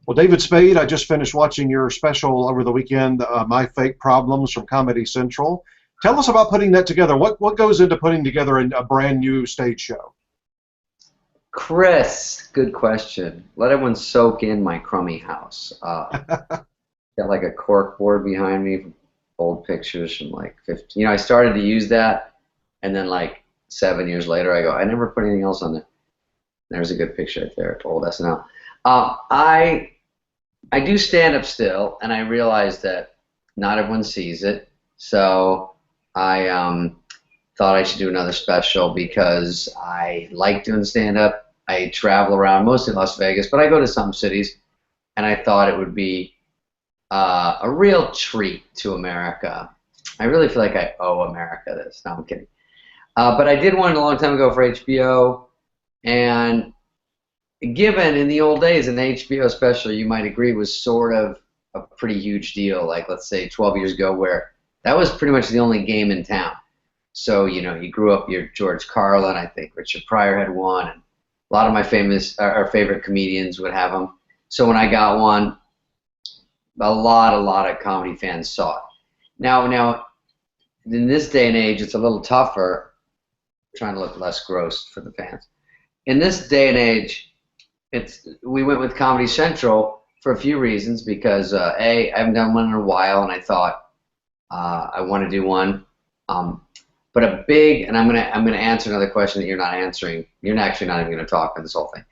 Well, David Spade, I just finished watching your special over the weekend, My Fake Problems from Comedy Central. Tell us about putting that together. What goes into putting together a brand new stage show? Chris, good question. Let everyone soak in my crummy house. Got like a cork board behind me, from old pictures from like 15. I started to use that, and then like 7 years later, I go, I never put anything else on there. There's a good picture right there, old SNL. I do stand up still, and I realize that not everyone sees it. So I thought I should do another special because I like doing stand up. I travel around, mostly Las Vegas, but I go to some cities, and I thought it would be a real treat to America. I really feel like I owe America this. No, I'm kidding. But I did one a long time ago for HBO, and given in the old days, an HBO special, you might agree, was sort of a pretty huge deal. Like, let's say 12 years ago, where that was pretty much the only game in town. So, you grew up, your George Carlin, I think Richard Pryor had one, and a lot of my favorite comedians would have them. So when I got one, a lot of comedy fans saw it. Now, in this day and age, it's a little tougher. I'm trying to look less gross for the fans. In this day and age, we went with Comedy Central for a few reasons, because I haven't done one in a while, and I thought I want to do one. But and I'm gonna answer another question that you're not answering. You're actually not even gonna talk on this whole thing.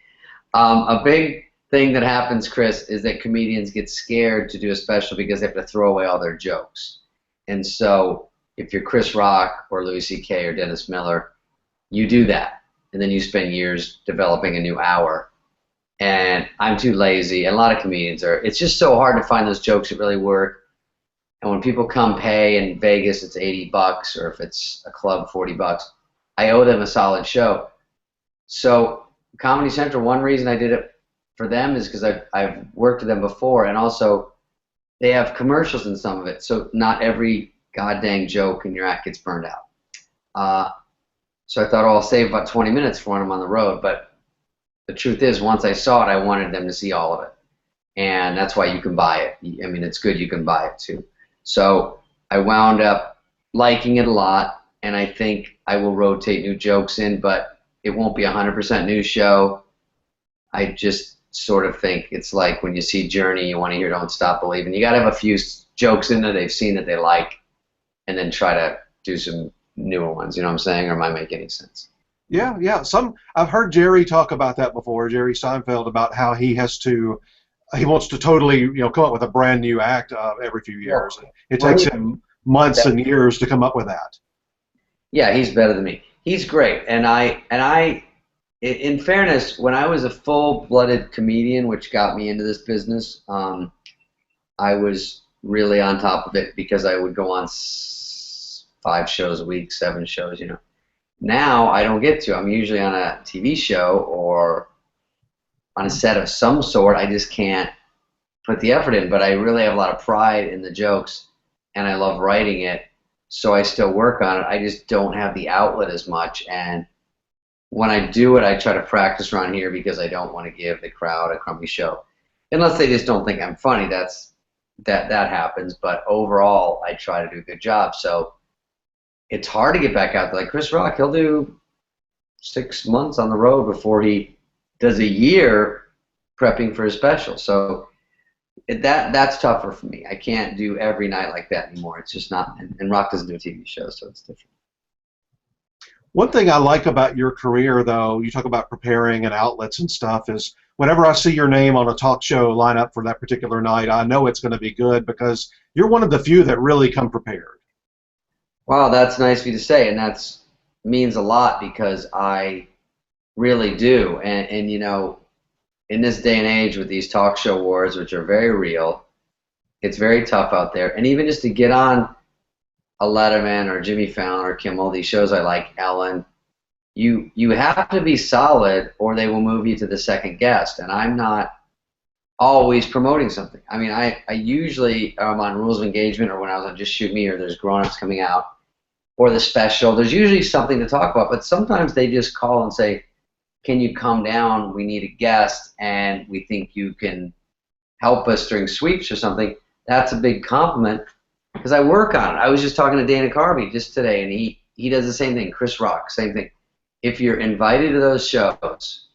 A big thing that happens, Chris, is that comedians get scared to do a special because they have to throw away all their jokes. And so if you're Chris Rock or Louis C.K. or Dennis Miller, you do that, and then you spend years developing a new hour. And I'm too lazy, and a lot of comedians are. It's just so hard to find those jokes that really work. And when people come pay in Vegas, it's $80, or if it's a club, $40. I owe them a solid show. So Comedy Central, one reason I did it for them is because I've worked with them before, and also they have commercials in some of it, so not every goddamn joke in your act gets burned out. So I thought, oh, I'll save about 20 minutes for when I'm on the road. But the truth is, once I saw it, I wanted them to see all of it, and that's why you can buy it. I mean, it's good you can buy it too. So I wound up liking it a lot, and I think I will rotate new jokes in, but it won't be a 100% new show. I just sort of think it's like when you see Journey, you want to hear Don't Stop Believing. You got to have a few jokes in there they've seen that they like, and then try to do some newer ones. You know what I'm saying? Or am I making any sense? Yeah, yeah. I've heard Jerry talk about that before, Jerry Seinfeld, about how he wants to totally, come up with a brand new act every few years. It takes him months and years to come up with that. Yeah, he's better than me. He's great, and I, in fairness, when I was a full-blooded comedian, which got me into this business, I was really on top of it because I would go on 5 shows a week, 7 shows, Now I don't get to. I'm usually on a TV show or on a set of some sort. I just can't put the effort in, but I really have a lot of pride in the jokes, and I love writing it, so I still work on it. I just don't have the outlet as much, and when I do it, I try to practice around here because I don't want to give the crowd a crummy show. Unless they just don't think I'm funny, that happens, but overall, I try to do a good job, so it's hard to get back out there. Like Chris Rock, he'll do 6 months on the road before he does a year prepping for his special. So that's tougher for me. I can't do every night like that anymore. It's just not, and Rock doesn't do a TV show, so it's different. One thing I like about your career, though, you talk about preparing and outlets and stuff, is whenever I see your name on a talk show lineup for that particular night, I know it's going to be good because you're one of the few that really come prepared. Wow, that's nice of you to say, and that means a lot because I really do. And in this day and age with these talk show wars, which are very real, it's very tough out there. And even just to get on a Letterman or Jimmy Fallon or Kimmel, these shows I like, Ellen, you have to be solid or they will move you to the second guest. And I'm not always promoting something. I mean, I usually am on Rules of Engagement, or when I was on Just Shoot Me, or there's Grown Ups coming out, or the special. There's usually something to talk about, but sometimes they just call and say, can you come down? We need a guest, and we think you can help us during sweeps or something, that's a big compliment because I work on it. I was just talking to Dana Carvey just today, and he does the same thing. Chris Rock, same thing. If you're invited to those shows,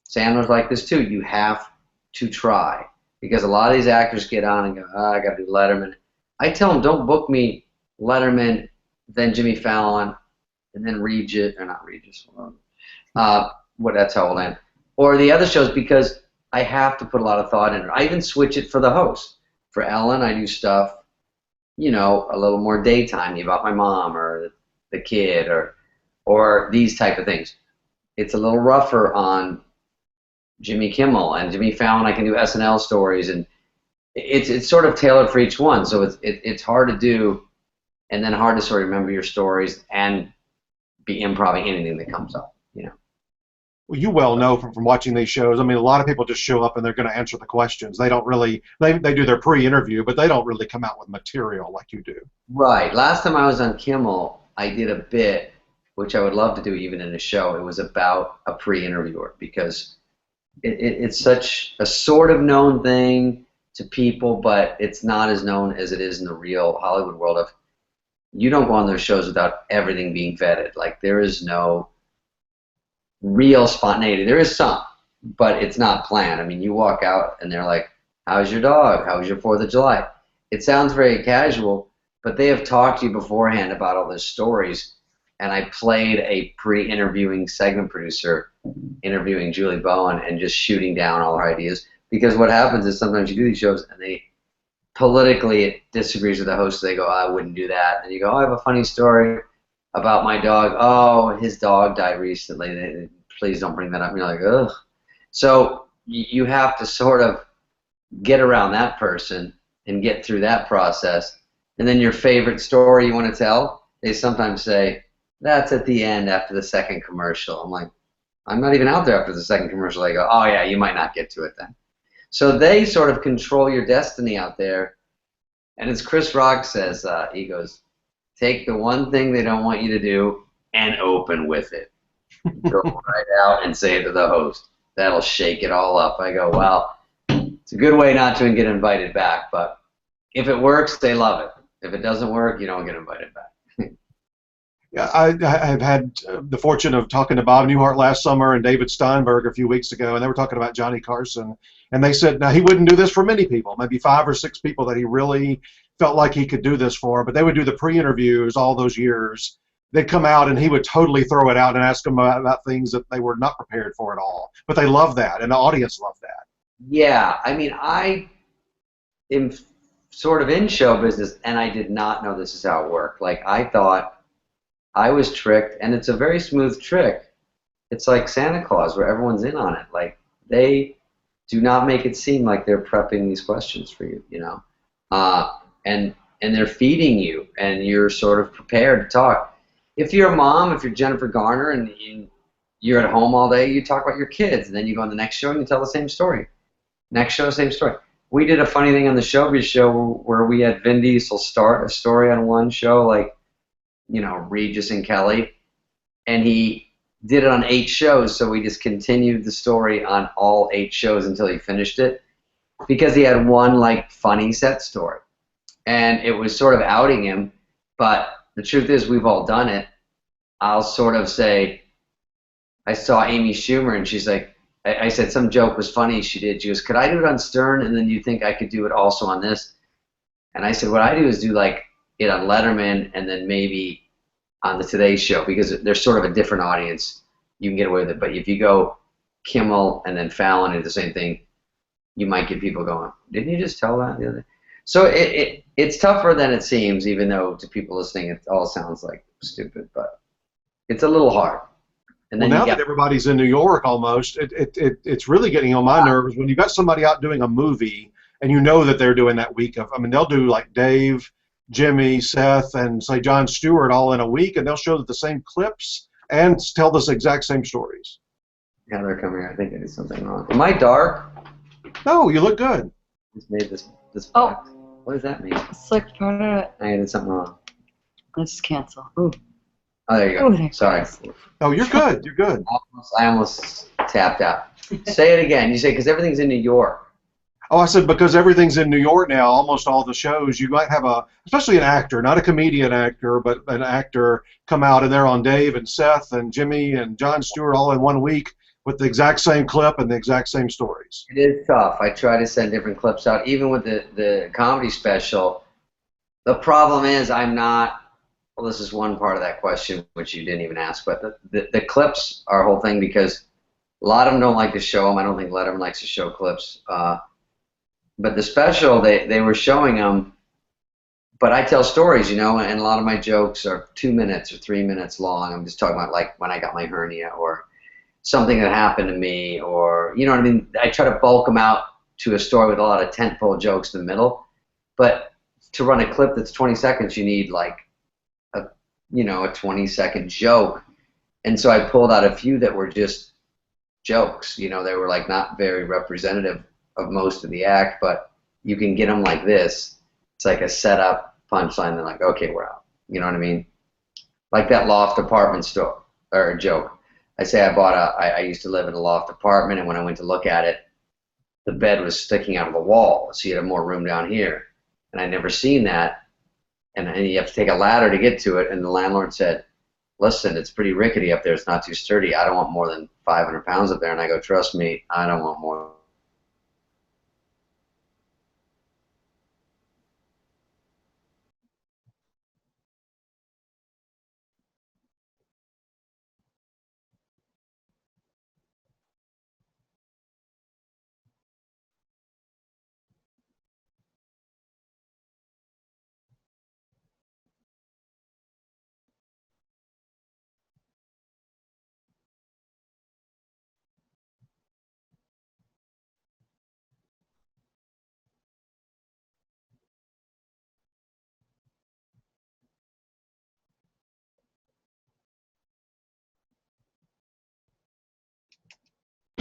Sandler's like this too, you have to try. Because a lot of these actors get on and go, oh, I got to do Letterman. I tell them, don't book me Letterman, then Jimmy Fallon, and then Regis, or not Regis, that's how old I am. Or the other shows, because I have to put a lot of thought in it. I even switch it for the host. For Ellen, I do stuff, you know, a little more daytime about my mom or the kid or these type of things. It's a little rougher on Jimmy Kimmel and Jimmy Fallon. I can do SNL stories, and it's sort of tailored for each one. So it's hard to do, and then hard to sort of remember your stories and be improvising anything that comes up. You know. Well, you well know from watching these shows. I mean, a lot of people just show up and they're going to answer the questions. They don't really. They do their pre-interview, but they don't really come out with material like you do. Right. Last time I was on Kimmel, I did a bit, which I would love to do even in a show. It was about a pre-interviewer because it's such a sort of known thing to people, but it's not as known as it is in the real Hollywood world of you don't go on those shows without everything being vetted. Like there is no real spontaneity. There is some, but it's not planned. I mean, you walk out and they're like, how's your dog? How was your 4th of July? It sounds very casual, but they have talked to you beforehand about all those stories. And I played a pre-interviewing segment producer interviewing Julie Bowen and just shooting down all her ideas. Because what happens is sometimes you do these shows and they politically it disagrees with the host. So they go, oh, I wouldn't do that. And you go, oh, I have a funny story about my dog. Oh, his dog died recently. Please don't bring that up. And you're like, ugh. So you have to sort of get around that person and get through that process. And then your favorite story you want to tell, they sometimes say, that's at the end after the second commercial. I'm like, I'm not even out there after the second commercial. They go, oh, yeah, you might not get to it then. So they sort of control your destiny out there. And as Chris Rock says, he goes, take the one thing they don't want you to do and open with it. Go right out and say it to the host. That'll shake it all up. I go, well, it's a good way not to get invited back. But if it works, they love it. If it doesn't work, you don't get invited back. Yeah, I've had the fortune of talking to Bob Newhart last summer and David Steinberg a few weeks ago, and they were talking about Johnny Carson. And they said, now, he wouldn't do this for many people, maybe 5 or 6 people that he really felt like he could do this for, but they would do the pre-interviews all those years. They'd come out, and he would totally throw it out and ask them about things that they were not prepared for at all. But they love that, and the audience loved that. Yeah, I mean, I am sort of in show business, and I did not know this is how it worked. Like, I thought I was tricked, and it's a very smooth trick. It's like Santa Claus, where everyone's in on it. Like, they do not make it seem like they're prepping these questions for you, you know? And they're feeding you, and you're sort of prepared to talk. If you're a mom, if you're Jennifer Garner, and you're at home all day, you talk about your kids, and then you go on the next show and you tell the same story. Next show, same story. We did a funny thing on the Showbiz show where we had Vin Diesel start a story on one show, like, you know, Regis and Kelly, and he did it on 8 shows, so we just continued the story on all 8 shows until he finished it, because he had one, like, funny set story. And it was sort of outing him, but the truth is we've all done it. I'll sort of say, I saw Amy Schumer, and she's like, I said some joke was funny she did. She goes, could I do it on Stern, and then you think I could do it also on this? And I said, what I do is do, like, it on Letterman and then maybe on the Today Show, because they're sort of a different audience. You can get away with it. But if you go Kimmel and then Fallon and do the same thing, you might get people going, didn't you just tell that the other day? So it's tougher than it seems, even though to people listening it all sounds like stupid, but it's a little hard. And then well, now that everybody's in New York almost, it's really getting on my nerves when you've got somebody out doing a movie and you know that they're doing that week of, I mean, they'll do like Dave, Jimmy, Seth, and say Jon Stewart all in a week, and they'll show the same clips and tell the exact same stories. Yeah, they're coming here. I think I did something wrong. Am I dark? No, you look good. Just made this black. Oh. What does that mean? It's like part of it. I did something wrong. Let's cancel. Ooh. Oh, there you go. Ooh, sorry. Oh, you're good. You're good. I almost tapped out. Say it again. You say, because everything's in New York. Oh, I said because everything's in New York now, almost all the shows, you might have especially an actor, not a comedian actor, but an actor come out and they're on Dave and Seth and Jimmy and Jon Stewart all in one week with the exact same clip and the exact same stories. It is tough. I try to send different clips out, even with the comedy special. The problem is I'm not. Well, this is one part of that question which you didn't even ask, but the clips are a whole thing because a lot of them don't like to show them. I don't think Letterman likes to show clips. But the special, they were showing them, but I tell stories, and a lot of my jokes are 2 minutes or 3 minutes long. I'm just talking about like when I got my hernia or something that happened to me, or you know what I mean. I try to bulk them out to a story with a lot of tentpole jokes in the middle. But to run a clip that's 20 seconds, you need like a 20-second joke. And so I pulled out a few that were just jokes. They were like not very representative of most of the act, but you can get them like this. It's like a setup punchline. They're like, okay, we're out. You know what I mean? Like that loft apartment store or joke. I say I used to live in a loft apartment, and when I went to look at it, the bed was sticking out of the wall, so you had more room down here. And I'd never seen that, and you have to take a ladder to get to it. And the landlord said, listen, it's pretty rickety up there. It's not too sturdy. I don't want more than 500 pounds up there. And I go, trust me, I don't want more.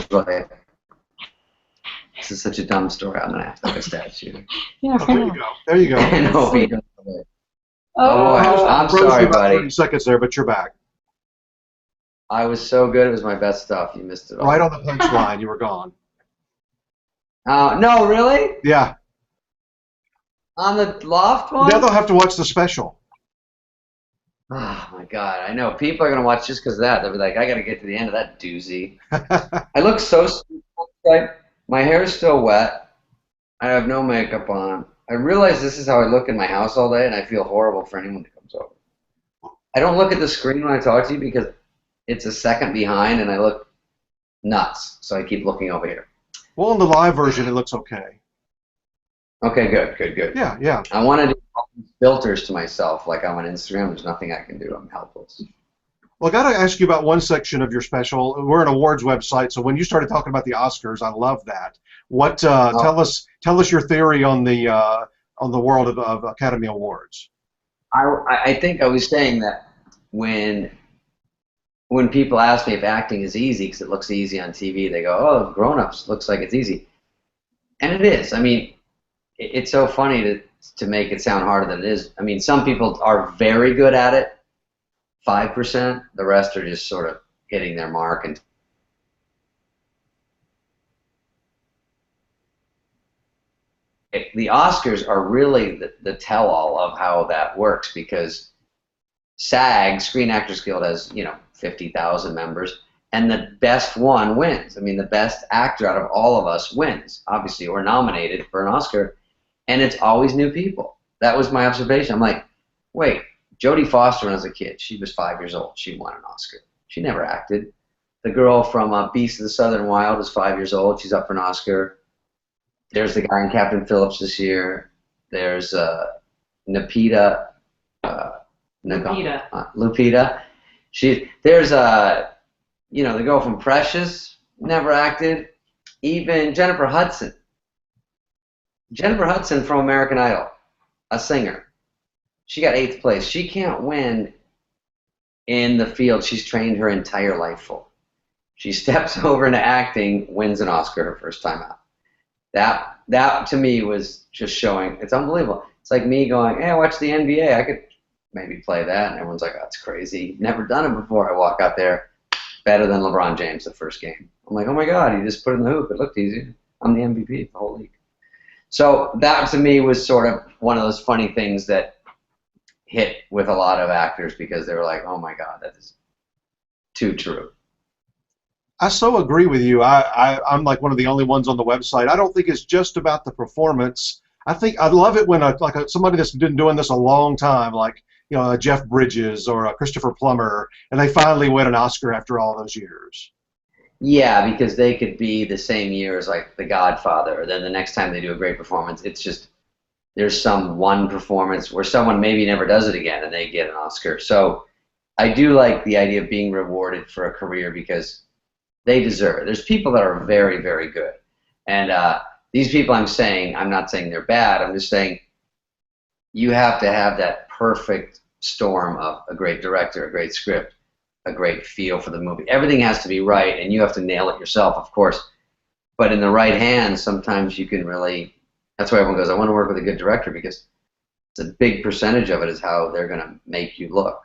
Go ahead. This is such a dumb story. I'm going to have to have a statue. Yeah, Oh, there you go. There you go. And hope he does it. Oh, I'm Froze you sorry, about buddy. 30 seconds there, but you're back. I was so good. It was my best stuff. You missed it all. Right on the punchline, you were gone. No, really? Yeah. On the loft one? Now they'll have to watch the special. Oh, my God. I know. People are going to watch just because of that. They'll be like, I got to get to the end of that doozy. I look so stupid. My hair is still wet. I have no makeup on. I realize this is how I look in my house all day, and I feel horrible for anyone that comes over. I don't look at the screen when I talk to you because it's a second behind, and I look nuts. So I keep looking over here. Well, in the live version, it looks okay. Okay, good. Yeah, yeah. I want to do all these filters to myself, like I'm on Instagram. There's nothing I can do. I'm helpless. Well, I got to ask you about one section of your special. We're an awards website, so when you started talking about the Oscars, I love that. What? Tell us your theory on the world of Academy Awards. I think I was saying that when people ask me if acting is easy because it looks easy on TV, they go, "Oh, grown-ups looks like it's easy," and it is. I mean, it's so funny to make it sound harder than it is. I mean, some people are very good at it. 5%. The rest are just sort of hitting their mark. And the Oscars are really the tell-all of how that works because SAG, Screen Actors Guild, has 50,000 members, and the best one wins. I mean, the best actor out of all of us wins, obviously, or nominated for an Oscar, and it's always new people. That was my observation. I'm like, wait. Jodie Foster, when I was a kid, she was 5 years old. She won an Oscar. She never acted. The girl from Beast of the Southern Wild is 5 years old. She's up for an Oscar. There's the guy in Captain Phillips this year. There's Lupita. Lupita. There's the girl from Precious, never acted. Even Jennifer Hudson. Jennifer Hudson from American Idol, a singer. She got 8th place. She can't win in the field she's trained her entire life for. She steps over into acting, wins an Oscar her first time out. That to me was just showing. It's unbelievable. It's like me going, hey, I watched the NBA. I could maybe play that. And everyone's like, oh, that's crazy. Never done it before. I walk out there, better than LeBron James the first game. I'm like, oh, my God, he just put it in the hoop. It looked easy. I'm the MVP of the whole league. So that to me was sort of one of those funny things that hit with a lot of actors because they were like, oh my God, that is too true. I so agree with you. I'm like one of the only ones on the website. I don't think it's just about the performance. I think I love it when somebody that's been doing this a long time, like a Jeff Bridges or a Christopher Plummer, and they finally win an Oscar after all those years. Yeah, because they could be the same year as like The Godfather, or then the next time they do a great performance, it's just there's some one performance where someone maybe never does it again and they get an Oscar. So I do like the idea of being rewarded for a career because they deserve it. There's people that are very, very good. And these people I'm not saying they're bad. I'm just saying you have to have that perfect storm of a great director, a great script, a great feel for the movie. Everything has to be right, and you have to nail it yourself, of course. But in the right hands, sometimes you can really, that's why everyone goes, I want to work with a good director, because it's a big percentage of it is how they're going to make you look.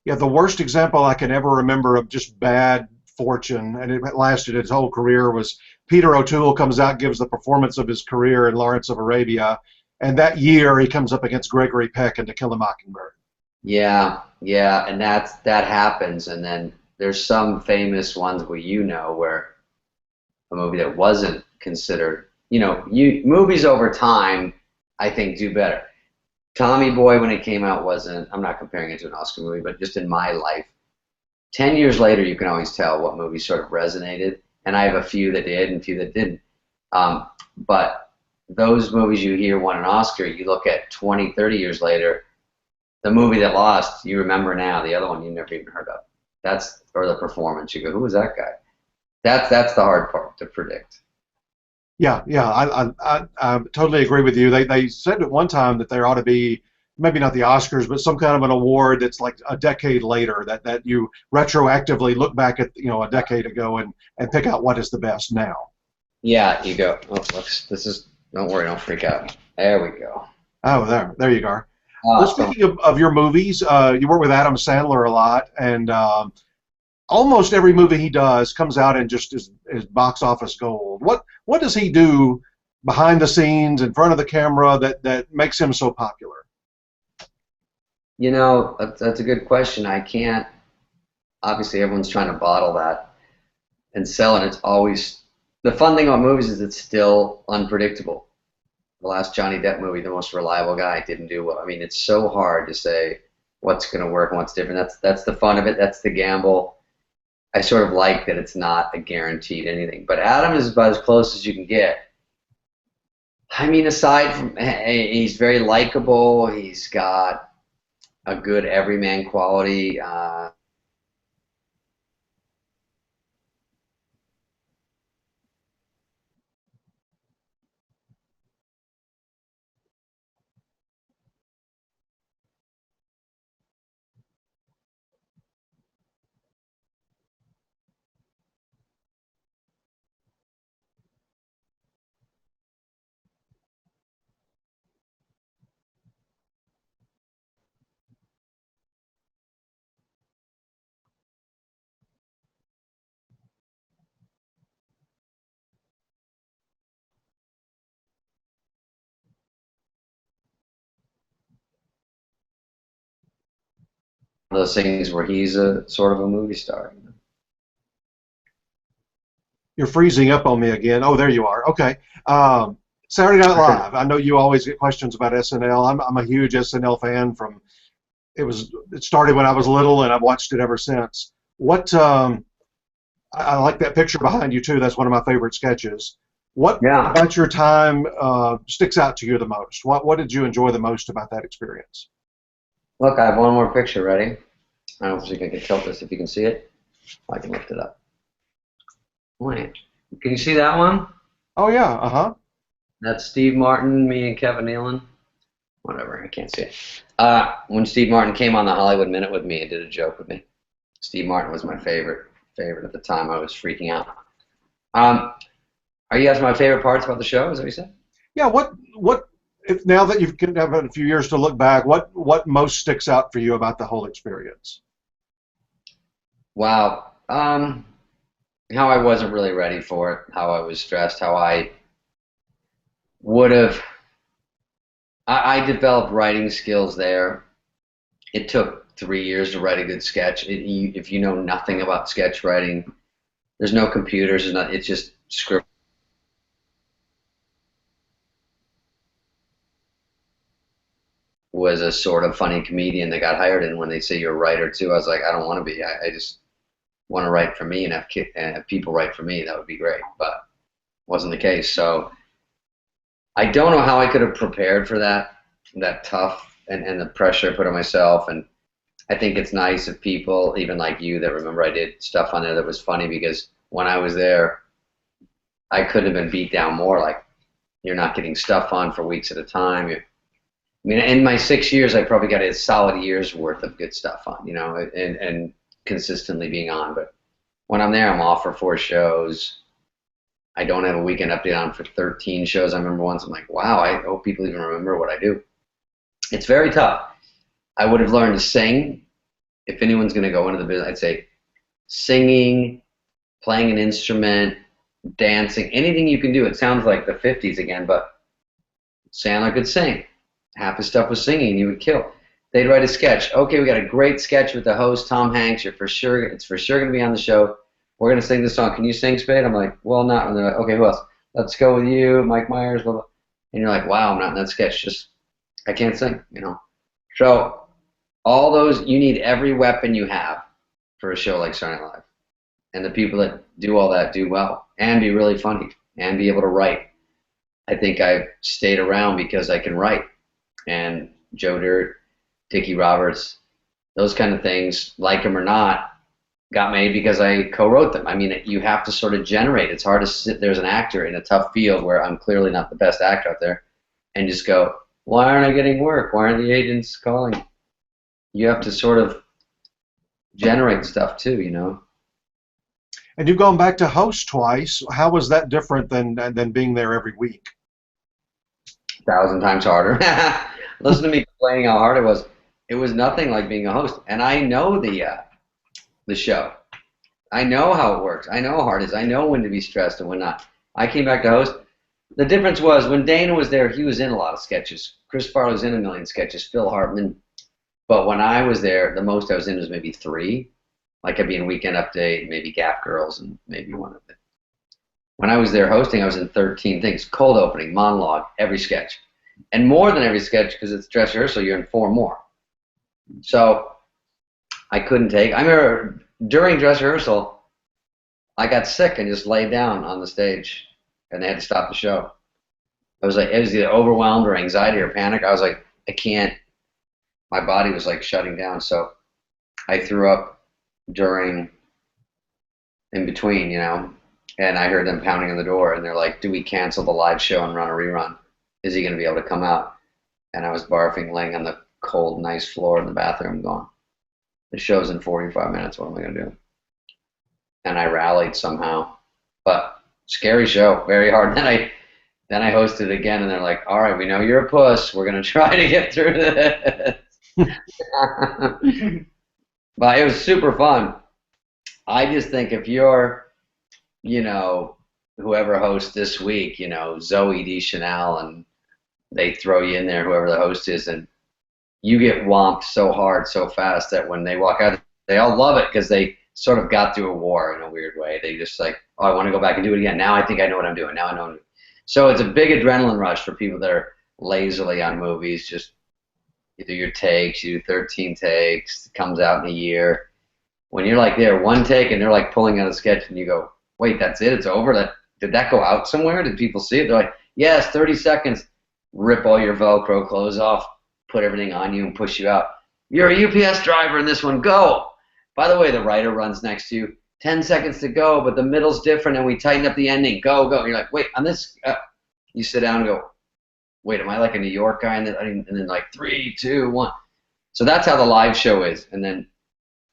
Yeah, the worst example I can ever remember of just bad fortune, and it lasted his whole career, was Peter O'Toole comes out, gives the performance of his career in Lawrence of Arabia, and that year he comes up against Gregory Peck in To Kill a Mockingbird. Yeah, and that happens, and then there's some famous ones where a movie that wasn't considered, movies over time, I think, do better. Tommy Boy, when it came out, wasn't, I'm not comparing it to an Oscar movie, but just in my life, 10 years later, you can always tell what movies sort of resonated, and I have a few that did and a few that didn't. But those movies you hear won an Oscar, you look at 20, 30 years later, the movie that lost, you remember now. The other one you never even heard of. Or the performance. You go, who was that guy? That's the hard part to predict. Yeah, I totally agree with you. They said at one time that there ought to be, maybe not the Oscars, but some kind of an award that's like a decade later, that you retroactively look back at a decade ago and pick out what is the best now. Yeah, you go. Oh, don't worry, don't freak out. There we go. Oh, there you go. Well, speaking of your movies, you work with Adam Sandler a lot, and almost every movie he does comes out and just is box office gold. What does he do behind the scenes, in front of the camera, that makes him so popular? That's a good question. I can't. Obviously, everyone's trying to bottle that and sell it. It's always the fun thing about movies is it's still unpredictable. The last Johnny Depp movie, the most reliable guy, didn't do well. I mean, it's so hard to say what's going to work and what's different. That's the fun of it. That's the gamble. I sort of like that it's not a guaranteed anything. But Adam is about as close as you can get. I mean, aside from he's very likable, he's got a good everyman quality. Those things where he's a sort of a movie star. You're freezing up on me again. Oh, there you are. Okay. Saturday Night Live. I know you always get questions about SNL. I'm a huge SNL fan. It started when I was little, and I've watched it ever since. I like that picture behind you too. That's one of my favorite sketches. What about your time sticks out to you the most? What did you enjoy the most about that experience? Look, I have one more picture. Ready? I don't think I can tilt this if you can see it. I can lift it up. Wait, can you see that one? Oh yeah, uh-huh. That's Steve Martin, me and Kevin Nealon. Whatever, I can't see it. When Steve Martin came on the Hollywood Minute with me and did a joke with me. Steve Martin was my favorite at the time. I was freaking out. Are you asking my favorite parts about the show? Is that what you said? Yeah. If now that you've had a few years to look back, what most sticks out for you about the whole experience? Wow. How I wasn't really ready for it. How I was stressed. How I would have. I developed writing skills there. It took 3 years to write a good sketch. If you know nothing about sketch writing, there's no computers. It's just script. Was a sort of funny comedian that got hired, and when they say you're a writer too, I was like, I don't want to be. I just want to write for me and have people write for me. That would be great, but wasn't the case. So I don't know how I could have prepared for that tough and the pressure I put on myself. And I think it's nice if people, even like you, that remember I did stuff on there that was funny, because when I was there, I could have been beat down more. Like, you're not getting stuff on for weeks at a time. I mean, in my 6 years, I probably got a solid year's worth of good stuff on, you know, and consistently being on. But when I'm there, I'm off for 4 shows. I don't have a weekend update on for 13 shows. I remember once, I'm like, wow, I hope people even remember what I do. It's very tough. I would have learned to sing. If anyone's going to go into the business, I'd say singing, playing an instrument, dancing, anything you can do. It sounds like the 50s again, but Sandler could sing. Half his stuff was singing, and he would kill. They'd write a sketch. Okay, we got a great sketch with the host, Tom Hanks. It's for sure going to be on the show. We're going to sing this song. Can you sing, Spade? I'm like, well, not. And they're like, okay, who else? Let's go with you, Mike Myers, blah, blah. And you're like, wow, I'm not in that sketch. Just, I can't sing, you know. So all those, you need every weapon you have for a show like Saturday Night Live. And the people that do all that do well and be really funny and be able to write. I think I've stayed around because I can write. And Joe Dirt, Dickie Roberts, those kind of things, like them or not, got made because I co-wrote them. I mean, you have to sort of generate. It's hard to sit there as an actor in a tough field where I'm clearly not the best actor out there and just go, why aren't I getting work? Why aren't the agents calling? You have to sort of generate stuff too, you know. And you've gone back to host twice. How was that different than being there every week? 1,000 times harder. Listen to me complaining how hard it was. It was nothing like being a host. And I know the show. I know how it works. I know how hard it is. I know when to be stressed and when not. I came back to host. The difference was when Dana was there, he was in a lot of sketches. Chris Farley was in a million sketches. Phil Hartman. But when I was there, the most I was in was maybe 3. Like I'd be in Weekend Update, maybe Gap Girls, and maybe one of them. When I was there hosting, I was in 13 things. Cold opening, monologue, every sketch. And more than every sketch, because it's dress rehearsal, you're in 4 more. So I couldn't take. I remember during dress rehearsal, I got sick and just laid down on the stage, and they had to stop the show. I was like, it was either overwhelmed or anxiety or panic. I was like, I can't. My body was like shutting down. So I threw up in between, you know. And I heard them pounding on the door, and they're like, do we cancel the live show and run a rerun? Is he going to be able to come out? And I was barfing, laying on the cold, nice floor in the bathroom going, the show's in 45 minutes. What am I going to do? And I rallied somehow. But scary show, very hard. Then I hosted it again, and they're like, all right, we know you're a puss. We're going to try to get through this. But it was super fun. I just think if you're, you know, whoever hosts this week, you know, Zoe Deschanel, and they throw you in there, whoever the host is, and you get whomped so hard, so fast that when they walk out, they all love it because they sort of got through a war in a weird way. They just like, oh, I want to go back and do it again. Now I think I know what I'm doing. Now I know. So it's a big adrenaline rush for people that are lazily on movies. Just you do your takes, you do 13 takes, it comes out in a year. When you're like there, 1 take, and they're like pulling out a sketch, and you go, wait, that's it? It's over? Did that go out somewhere? Did people see it? They're like, yes, 30 seconds. Rip all your Velcro clothes off, put everything on you, and push you out. You're a UPS driver in this one. Go. By the way, the writer runs next to you. 10 seconds to go, but the middle's different, and we tighten up the ending. Go, go. And you're like, wait, on this. You sit down and go, wait, am I like a New York guy? And then like 3, 2, 1. So that's how the live show is. And then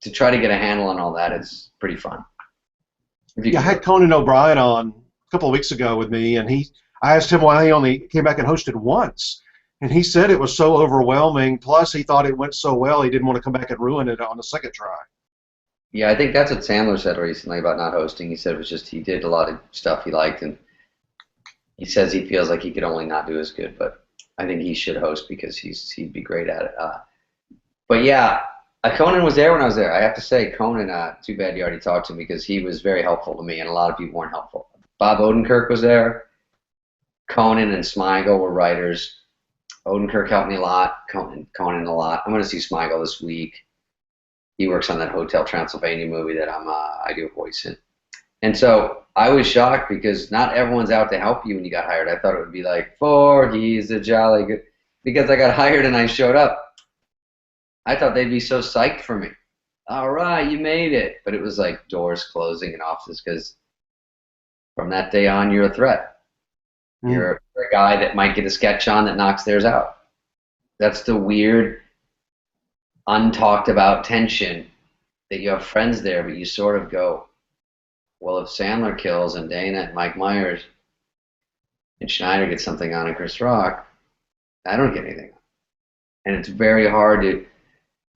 to try to get a handle on all that is pretty fun. Yeah, I had Conan O'Brien on a couple of weeks ago with me, and I asked him why he only came back and hosted once. And he said it was so overwhelming, plus he thought it went so well he didn't want to come back and ruin it on the second try. Yeah, I think that's what Sandler said recently about not hosting. He said it was just he did a lot of stuff he liked, and He says he feels like he could only not do as good, but I think he should host because he'd be great at it. But yeah, Conan was there when I was there. I have to say, Conan, too bad you already talked to him because he was very helpful to me, and a lot of people weren't helpful. Bob Odenkirk was there. Conan and Smigel were writers. Odenkirk helped me a lot. Conan a lot. I'm going to see Smigel this week. He works on that Hotel Transylvania movie that I do a voice in. And so I was shocked because not everyone's out to help you when you got hired. I thought it would be like, he's a jolly good, because I got hired and I showed up. I thought they'd be so psyched for me. All right, you made it. But it was like doors closing in offices because from that day on, you're a threat. You're a guy that might get a sketch on that knocks theirs out. That's the weird, untalked about tension that you have friends there, but you sort of go, well, if Sandler kills and Dana and Mike Myers and Schneider get something on and Chris Rock, I don't get anything on. And it's very hard to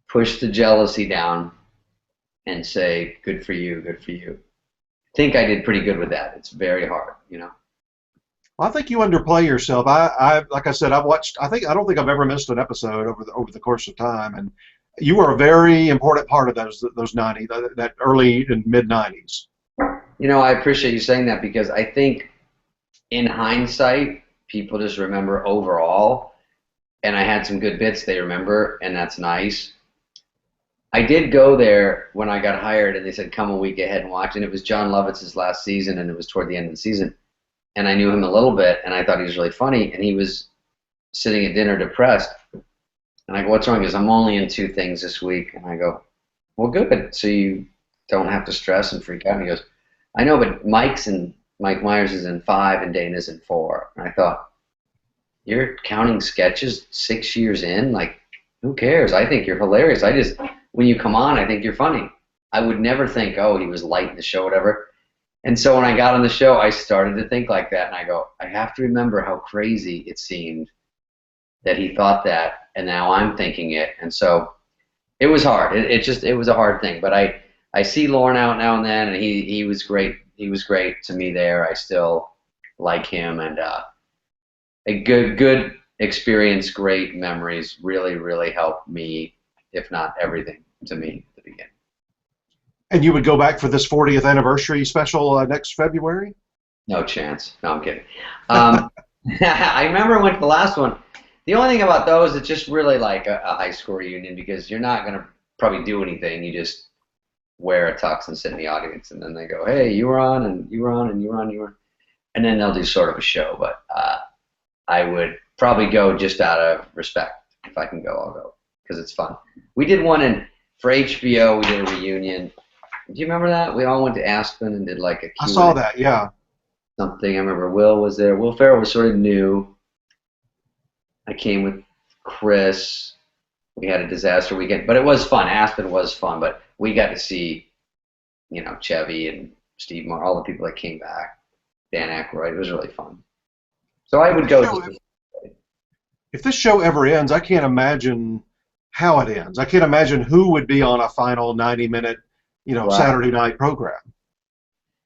push the jealousy down and say, good for you, good for you. I think I did pretty good with that. It's very hard, you know. Well, I think you underplay yourself. I like I said, I've watched. I don't think I've ever missed an episode over the course of time, and you were a very important part of those 90, that early and mid 90s. You know, I appreciate you saying that because I think in hindsight, people just remember overall, and I had some good bits they remember, and that's nice. I did go there when I got hired, and they said, come a week ahead and watch, and it was John Lovitz's last season, and it was toward the end of the season, and I knew him a little bit, and I thought he was really funny, and he was sitting at dinner depressed, and I go, what's wrong? He goes, I'm only in 2 things this week, and I go, well, good, so you don't have to stress and freak out, and he goes, I know, but Mike Myers is in 5 and Dana's in 4. And I thought, you're counting sketches 6 years in? Like, who cares? I think you're hilarious. When you come on, I think you're funny. I would never think, oh, he was light in the show, whatever. And so when I got on the show, I started to think like that. And I go, I have to remember how crazy it seemed that he thought that. And now I'm thinking it. And so it was hard. It was a hard thing. But I see Lorne out now and then, and he was great. He was great to me there. I still like him, and a good experience, great memories. Really, really helped me, if not everything, to me at the beginning. And you would go back for this 40th anniversary special next February? No chance. No, I'm kidding. I remember I went to the last one. The only thing about those, it's just really like a high school reunion because you're not going to probably do anything. You just wear a tux and sit in the audience, and then they go, hey, you were on, and you were on, and you were on, you were, and then they'll do sort of a show. But I would probably go just out of respect. If I can go, I'll go because it's fun. We did one for HBO. We did a reunion. Do you remember that? We all went to Aspen and did like a Q&A. I saw that, yeah. Something. I remember Will was there. Will Ferrell was sort of new. I came with Chris. We had a disaster weekend, but it was fun. Aspen was fun, but we got to see, you know, Chevy and Steve Martin, all the people that came back, Dan Aykroyd. It was really fun. So I would go. If this show ever ends, I can't imagine how it ends. I can't imagine who would be on a final 90-minute, you know, Saturday night program.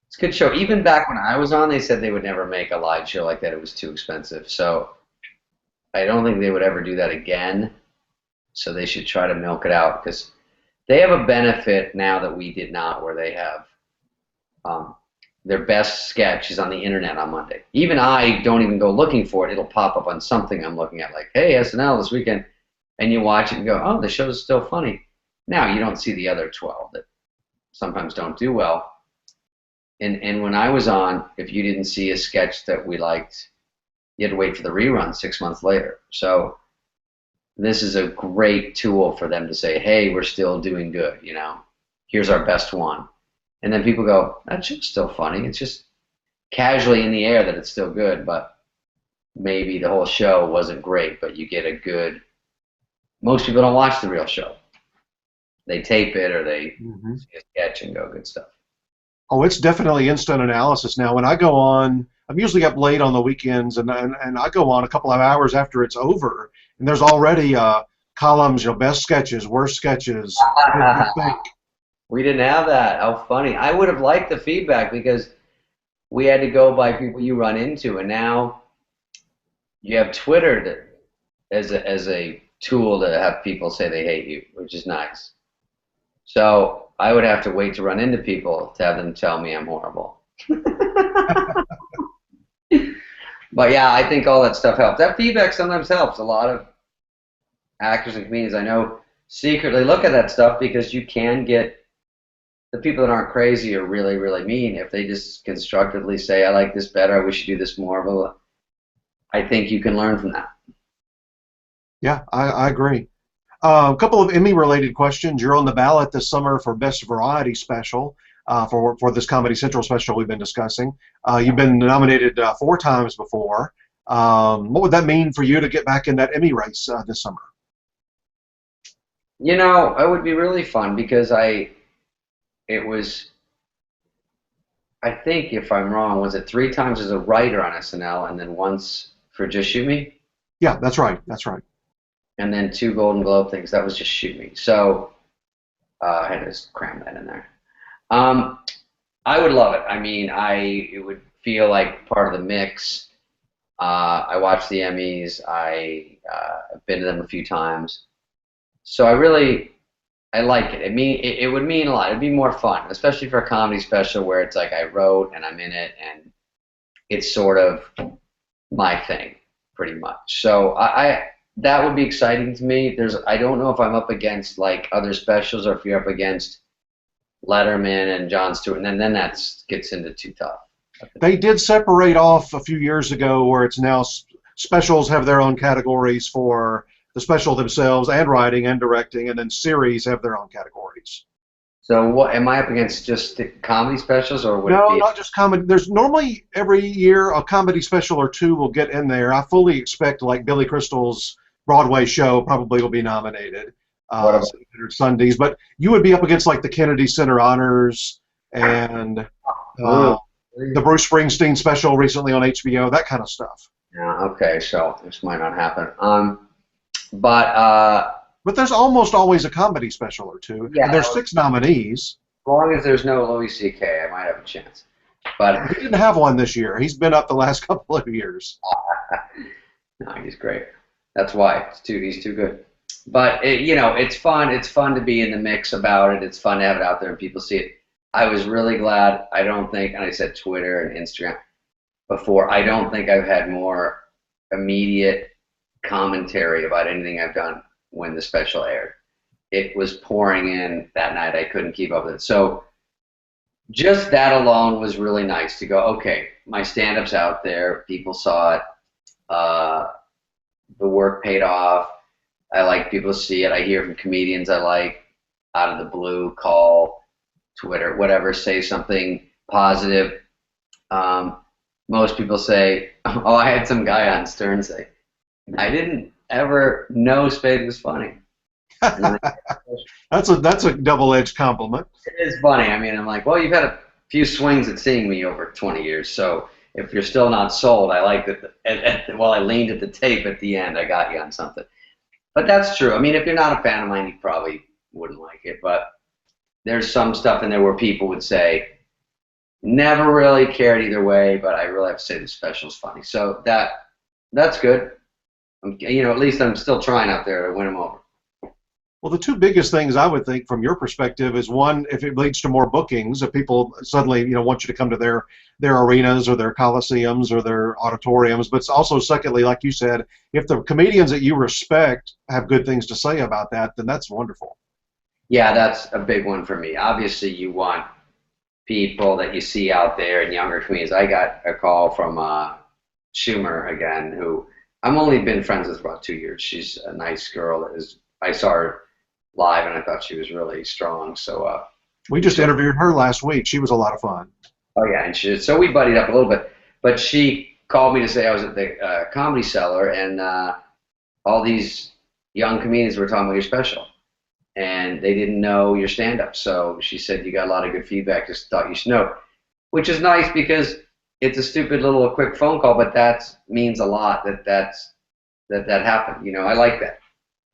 It's a good show. Even back when I was on, they said they would never make a live show like that. It was too expensive. So I don't think they would ever do that again. So they should try to milk it out because they have a benefit now that we did not, where they have their best sketch is on the internet on Monday. Even I don't even go looking for it. It'll pop up on something I'm looking at, like, hey, SNL this weekend. And you watch it and go, oh, the show's still funny. Now you don't see the other 12 that sometimes don't do well. And when I was on, if you didn't see a sketch that we liked, you had to wait for the rerun 6 months later. So this is a great tool for them to say, hey, we're still doing good, you know. Here's our best one. And then people go, that show's still funny. It's just casually in the air that it's still good, but maybe the whole show wasn't great, but you get a good, most people don't watch the real show. They tape it or they see a sketch and go, good stuff. Oh, it's definitely instant analysis now. When I go on, I'm usually up late on the weekends, and I go on a couple of hours after it's over, and there's already columns, you know, best sketches, worst sketches. What do you think? We didn't have that. How funny. I would have liked the feedback because we had to go by people you run into, and now you have Twitter as a tool to have people say they hate you, which is nice. So I would have to wait to run into people to have them tell me I'm horrible. But yeah, I think all that stuff helps. That feedback sometimes helps. A lot of actors and comedians I know secretly look at that stuff because you can get the people that aren't crazy or really, really mean. If they just constructively say, I like this better, I wish you do this more, blah, blah, I think you can learn from that. Yeah, I agree. A couple of Emmy-related questions. You're on the ballot this summer for Best Variety Special for this Comedy Central special we've been discussing. You've been nominated 4 times before. What would that mean for you to get back in that Emmy race this summer? You know, it would be really fun because I think if I'm wrong, was it 3 times as a writer on SNL and then once for Just Shoot Me? Yeah, that's right. That's right. And then 2 Golden Globe things. That was Just Shoot Me. So I had to cram that in there. I would love it. I mean, it would feel like part of the mix. I watched the Emmys. I've been to them a few times. So I like it. It would mean a lot. It'd be more fun, especially for a comedy special where it's like I wrote and I'm in it and it's sort of my thing, pretty much. So that would be exciting to me. I don't know if I'm up against like other specials or if you're up against Letterman and Jon Stewart, and then that gets into too tough. They did separate off a few years ago where it's now specials have their own categories for the special themselves and writing and directing, and then series have their own categories. So what am I up against? Just the comedy specials, or would it be? Not just comedy. There's normally every year a comedy special or 2 will get in there. I fully expect like Billy Crystal's Broadway show probably will be nominated. Sundays, but you would be up against like the Kennedy Center Honors and the Bruce Springsteen special recently on HBO, that kind of stuff. Yeah. Okay. So this might not happen. But there's almost always a comedy special or 2. Yeah. And there's 6 nominees. As long as there's no Louis C.K., I might have a chance. But he didn't have one this year. He's been up the last couple of years. No, he's great. That's why he's too good. But it's fun. It's fun to be in the mix about it. It's fun to have it out there and people see it. I was really glad. I don't think, and I said Twitter and Instagram before, I don't think I've had more immediate commentary about anything I've done when the special aired. It was pouring in that night. I couldn't keep up with it. So just that alone was really nice to go, okay, my stand-up's out there. People saw it. The work paid off. I like people to see it. I hear from comedians I like out of the blue, call, Twitter, whatever, say something positive. Most people say, oh, I had some guy on Stern say, I didn't ever know Spade was funny. That's a double-edged compliment. It is funny. I mean, I'm like, well, you've had a few swings at seeing me over 20 years, so if you're still not sold, I like that. While I leaned at the tape at the end, I got you on something. But that's true. I mean, if you're not a fan of mine, you probably wouldn't like it. But there's some stuff in there where people would say, never really cared either way, but I really have to say the special's funny. So that's good. At least I'm still trying out there to win them over. Well, the 2 biggest things I would think from your perspective is, one, if it leads to more bookings, if people suddenly want you to come to their arenas or their coliseums or their auditoriums, but also secondly, like you said, if the comedians that you respect have good things to say about that, then that's wonderful. Yeah, that's a big one for me. Obviously, you want people that you see out there in younger comedians. I got a call from Schumer again, who I've only been friends with for about 2 years. She's a nice girl. I saw her live, and I thought she was really strong. So we just interviewed her last week. She was a lot of fun. Oh yeah, and so we buddied up a little bit. But she called me to say I was at the Comedy Cellar, and all these young comedians were talking about your special, and they didn't know your stand-up. So she said you got a lot of good feedback. Just thought you should know, which is nice because it's a stupid little quick phone call, but that means a lot. That happened. I like that.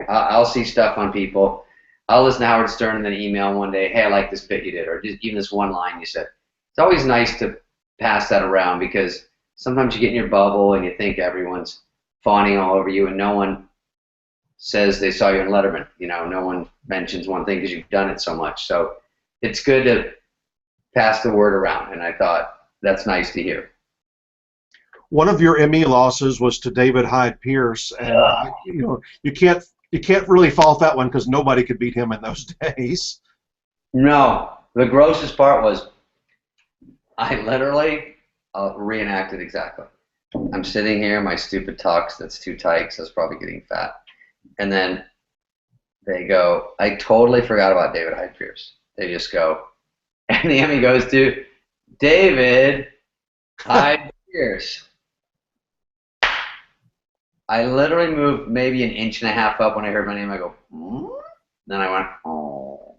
I'll see stuff on people. I'll listen to Howard Stern and then email him one day, hey, I like this bit you did, or just even this one line you said. It's always nice to pass that around, because sometimes you get in your bubble and you think everyone's fawning all over you, and no one says they saw you in Letterman. You know, no one mentions one thing because you've done it so much. So it's good to pass the word around, and I thought that's nice to hear. One of your Emmy losses was to David Hyde Pierce, and you know, you can't really fault that one because nobody could beat him in those days. No, the grossest part was I literally reenacted exactly. I'm sitting here in my stupid tux that's too tight because I was probably getting fat. And then they go, I totally forgot about David Hyde Pierce. They just go, and the Emmy goes to David Hyde Pierce. I literally moved maybe 1.5 inches up when I heard my name. I go, Then I went, oh.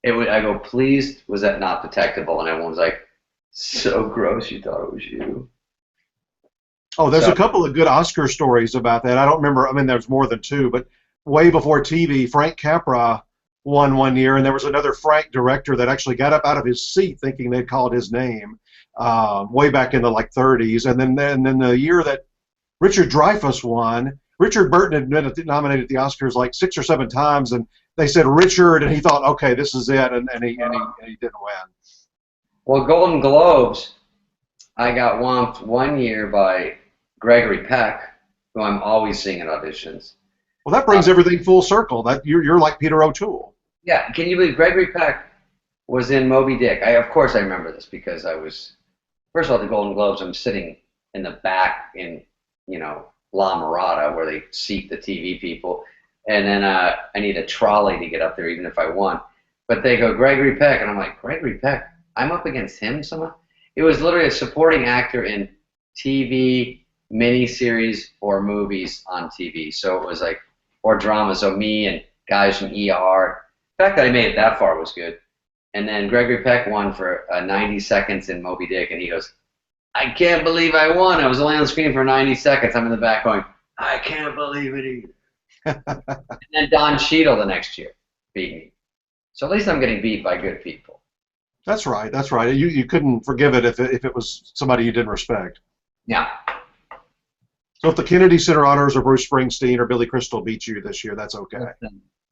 I go, please, was that not detectable? And everyone was like, so gross, you thought it was you. Oh, there's a couple of good Oscar stories about that. I don't remember. I mean, there's more than two, but way before TV, Frank Capra won one year, and there was another Frank director that actually got up out of his seat thinking they'd called his name way back in the 30s. And then the year that Richard Dreyfuss won, Richard Burton had been nominated at the Oscars like 6 or 7 times, and they said Richard, and he thought, okay, this is it, and he didn't win. Well, Golden Globes, I got whomped one year by Gregory Peck, who I'm always seeing at auditions. Well, that brings everything full circle. That you're like Peter O'Toole. Yeah, can you believe Gregory Peck was in Moby Dick? Of course I remember this because I was, first of all, at the Golden Globes, I'm sitting in the back in, La Mirada, where they seat the TV people, and then I need a trolley to get up there even if I won. But they go, Gregory Peck, and I'm like, Gregory Peck? I'm up against him somehow? It was literally a supporting actor in TV, miniseries, or movies on TV. So it was like, or drama, so me and guys from ER. The fact that I made it that far was good. And then Gregory Peck won for 90 seconds in Moby Dick, and he goes, I can't believe I won. I was only on the screen for 90 seconds. I'm in the back going, I can't believe it either. And then Don Cheadle the next year beat me. So at least I'm getting beat by good people. That's right. That's right. You couldn't forgive it if it was somebody you didn't respect. Yeah. So if the Kennedy Center Honors or Bruce Springsteen or Billy Crystal beat you this year, that's okay.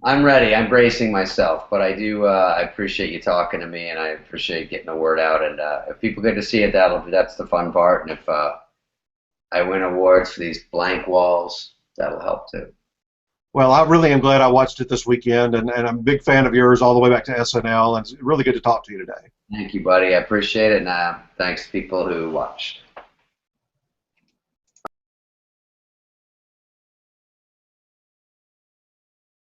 I'm ready. I'm bracing myself, but I do. I appreciate you talking to me, and I appreciate getting the word out. And if people get to see it, that's the fun part. And if I win awards for these blank walls, that'll help too. Well, I really am glad I watched it this weekend, and I'm a big fan of yours all the way back to SNL, and it's really good to talk to you today. Thank you, buddy. I appreciate it, and thanks to people who watched.